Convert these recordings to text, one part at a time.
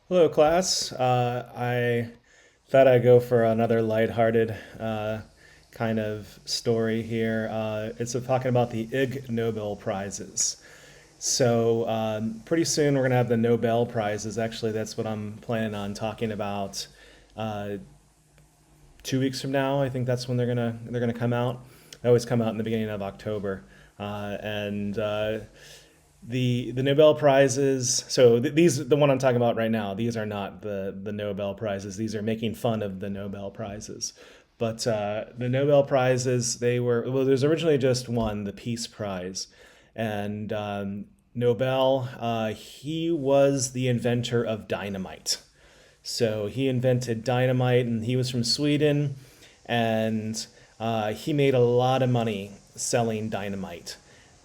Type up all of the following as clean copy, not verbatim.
Hello, class. I thought I'd go for another lighthearted kind of story here. It's talking about the Ig Nobel Prizes. Pretty soon we're going to have the Nobel Prizes. Actually, that's what I'm planning on talking about. Uh, 2 weeks from now, I think that's when they're gonna come out. They always come out in the beginning of October, and the Nobel Prizes. The one I'm talking about right now. These are not the Nobel Prizes. These are making fun of the Nobel Prizes. But the Nobel Prizes, they were well. There's originally just one, the Peace Prize, and Nobel. He was the inventor of dynamite. So he invented dynamite, and he was from Sweden, and he made a lot of money selling dynamite.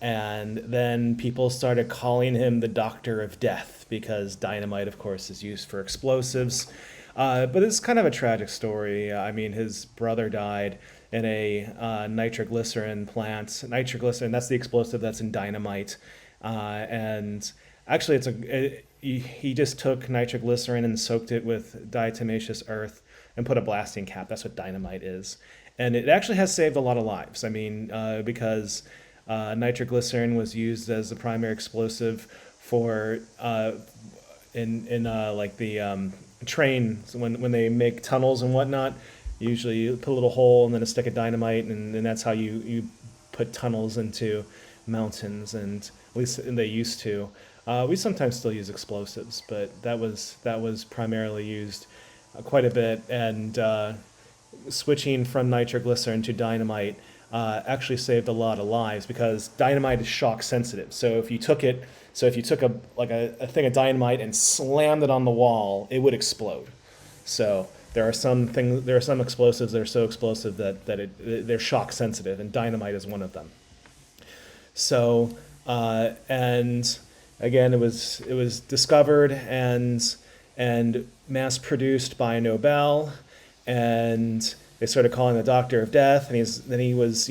And then people started calling him the Doctor of Death because dynamite, of course, is used for explosives. But it's kind of a tragic story. I mean, his brother died in a nitroglycerin plant. Nitroglycerin, that's the explosive that's in dynamite. And actually, he just took nitroglycerin and soaked it with diatomaceous earth and put a blasting cap. That's what dynamite is. And it actually has saved a lot of lives. I mean, because nitroglycerin was used as the primary explosive for in like the trains when they make tunnels and whatnot. Usually, you put a little hole and then a stick of dynamite, and that's how you put tunnels into mountains, and at least they used to. We sometimes still use explosives, but that was primarily used quite a bit. And switching from nitroglycerin to dynamite actually saved a lot of lives because dynamite is shock sensitive. So if you took a thing of dynamite and slammed it on the wall, it would explode. So there are some explosives that are so explosive they're shock sensitive, and dynamite is one of them. And again, it was discovered and mass produced by Nobel, and they started calling the Doctor of Death. And then he was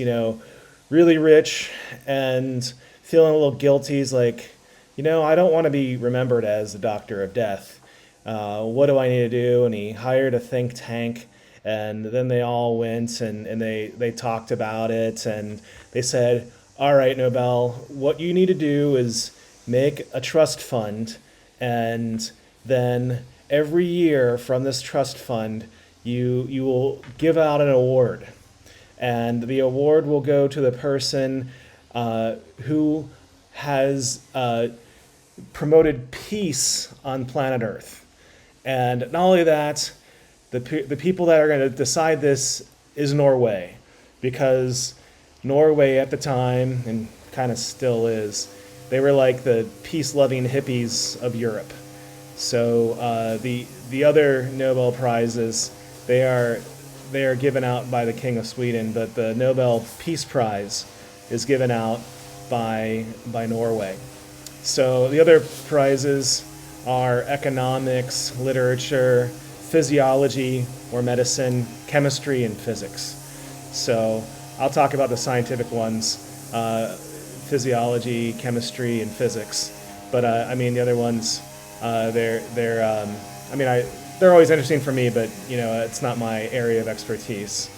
really rich and feeling a little guilty. He's like, I don't want to be remembered as the Doctor of Death. What do I need to do? And he hired a think tank. And then they all went and they talked about it, and they said, all right, Nobel, what you need to do is make a trust fund, and then every year from this trust fund, you will give out an award, and the award will go to the person who has promoted peace on planet Earth. And not only that, the people that are going to decide this is Norway, because Norway at the time, and kind of still is, they were like the peace-loving hippies of Europe. So the other Nobel Prizes, they are given out by the King of Sweden, but the Nobel Peace Prize is given out by Norway. So the other prizes are economics, literature, physiology or medicine, chemistry, and physics. So I'll talk about the scientific ones, physiology, chemistry, and physics. But I mean, the other ones, they're always interesting for me, but it's not my area of expertise.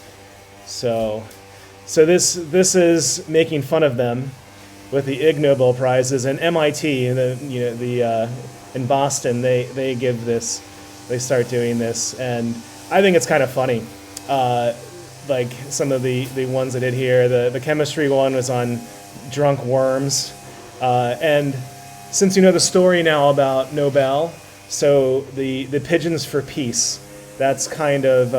So this is making fun of them with the Ig Nobel Prizes, and MIT, in Boston, they give this, they start doing this, and I think it's kind of funny. Like some of the ones I did here, the chemistry one was on drunk worms, and since you know the story now about Nobel, so the pigeons for peace, that's kind of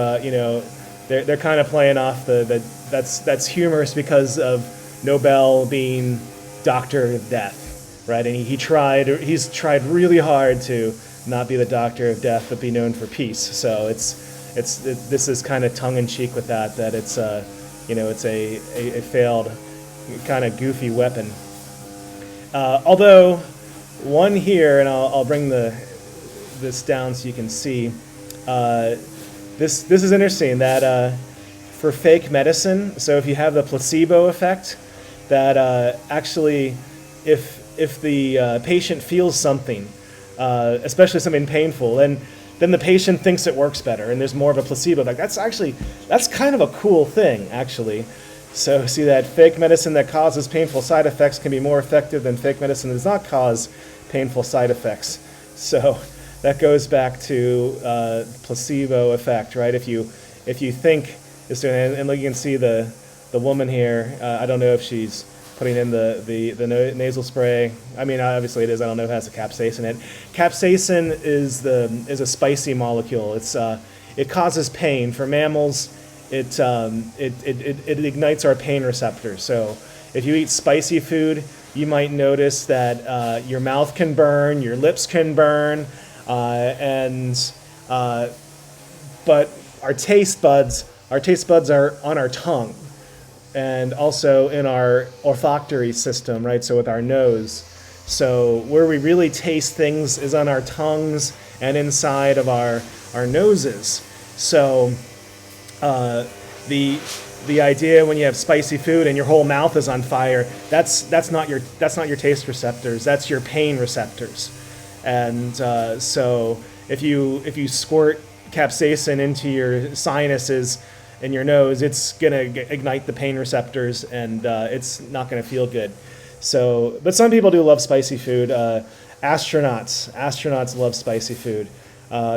they're kind of playing off that's humorous because of Nobel being Doctor of Death, right? And he's tried really hard to not be the Doctor of Death, but be known for peace. So this is kind of tongue in cheek with that it's it's a failed kind of goofy weapon. Although one here, and I'll bring this down so you can see. This is interesting that for fake medicine. So if you have the placebo effect, that actually, if the patient feels something, especially something painful, and then the patient thinks it works better, and there's more of a placebo effect. That's kind of a cool thing, actually. So see that fake medicine that causes painful side effects can be more effective than fake medicine that does not cause painful side effects. So that goes back to placebo effect, right? If you think, and you can see the woman here. I don't know if she's putting in the nasal spray. I mean, obviously it is. I don't know if it has a capsaicin in it. Capsaicin is a spicy molecule. It causes pain for mammals. It ignites our pain receptors. So if you eat spicy food, you might notice that your mouth can burn, your lips can burn, but our taste buds are on our tongue, and also in our olfactory system, right? So with our nose. So where we really taste things is on our tongues and inside of our noses. So the idea when you have spicy food and your whole mouth is on fire, that's not your taste receptors. That's your pain receptors. And so if you squirt capsaicin into your sinuses and your nose, it's gonna ignite the pain receptors, and it's not gonna feel good. So, but some people do love spicy food. Astronauts love spicy food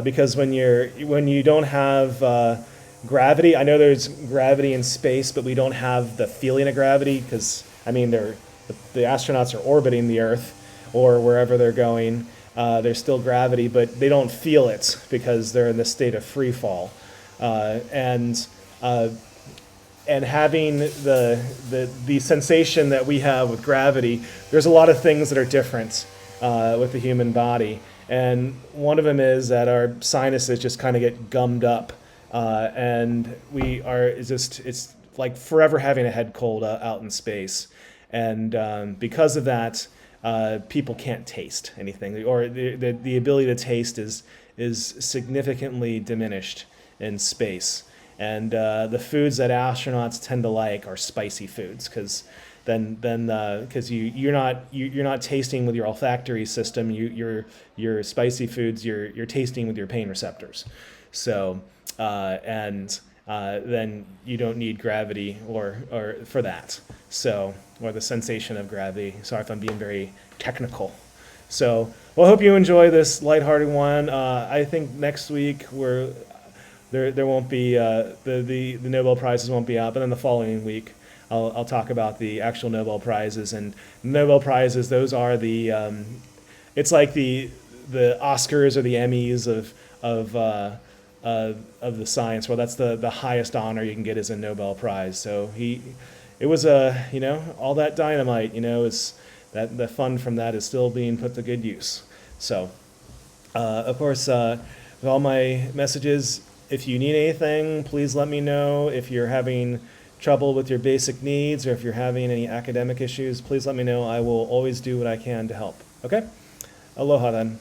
because when you don't have gravity. I know there's gravity in space, but we don't have the feeling of gravity because, I mean, the astronauts are orbiting the Earth or wherever they're going. There's still gravity, but they don't feel it because they're in this state of free fall. And having the sensation that we have with gravity, there's a lot of things that are different with the human body. And one of them is that our sinuses just kind of get gummed up. And it's like forever having a head cold out in space. And because of that, people can't taste anything, or the ability to taste is significantly diminished in space. And the foods that astronauts tend to like are spicy foods, because because you're not tasting with your olfactory system. Your spicy foods you're tasting with your pain receptors. So then you don't need gravity or for that. So, or the sensation of gravity. Sorry if I'm being very technical. So, well, I hope you enjoy this lighthearted one. I think next week there won't be the Nobel Prizes won't be out, but then the following week I'll talk about the actual Nobel Prizes. And Nobel Prizes, those are it's like the Oscars or the Emmys of the science. Well, that's the highest honor you can get is a Nobel Prize. So it was all that dynamite, is that the fund from that is still being put to good use. So, of course, with all my messages, if you need anything, please let me know. If you're having trouble with your basic needs, or if you're having any academic issues, please let me know. I will always do what I can to help. Okay? Aloha then.